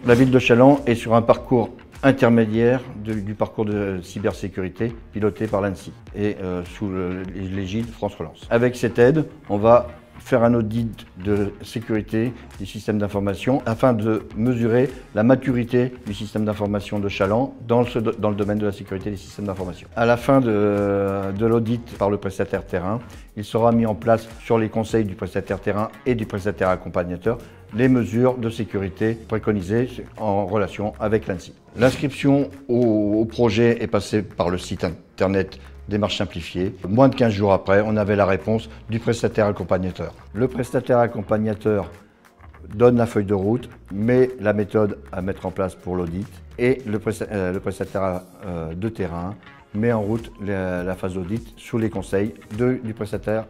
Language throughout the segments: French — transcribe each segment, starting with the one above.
La ville de Challans est sur un parcours intermédiaire du parcours de cybersécurité piloté par l'ANSSI et sous l'égide France Relance. Avec cette aide, on va faire un audit de sécurité du système d'information afin de mesurer la maturité du système d'information de Challans dans le domaine de la sécurité des systèmes d'information. À la fin de l'audit par le prestataire terrain, il sera mis en place sur les conseils du prestataire terrain et du prestataire accompagnateur les mesures de sécurité préconisées en relation avec l'ANSSI. L'inscription au projet est passée par le site internet Démarche simplifiée. Moins de 15 jours après, on avait la réponse du prestataire accompagnateur. Le prestataire accompagnateur donne la feuille de route, met la méthode à mettre en place pour l'audit et le prestataire de terrain met en route la phase d'audit sous les conseils du prestataire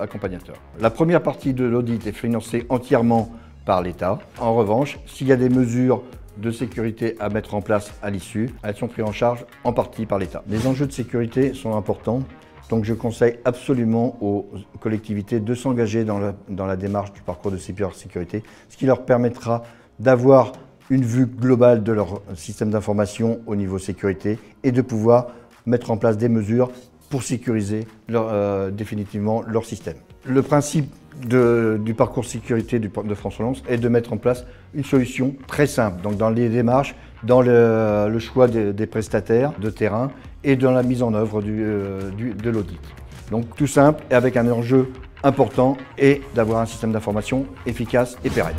accompagnateur. La première partie de l'audit est financée entièrement par l'État. En revanche, s'il y a des mesures de sécurité à mettre en place à l'issue, elles sont prises en charge en partie par l'État. Les enjeux de sécurité sont importants, donc je conseille absolument aux collectivités de s'engager dans la démarche du parcours de cybersécurité, ce qui leur permettra d'avoir une vue globale de leur système d'information au niveau sécurité et de pouvoir mettre en place des mesures pour sécuriser définitivement leur système. Le principe du parcours sécurité de France Relance est de mettre en place une solution très simple, donc dans les démarches, dans le choix des prestataires de terrain et dans la mise en œuvre de l'audit. Donc tout simple et avec un enjeu important et d'avoir un système d'information efficace et pérenne.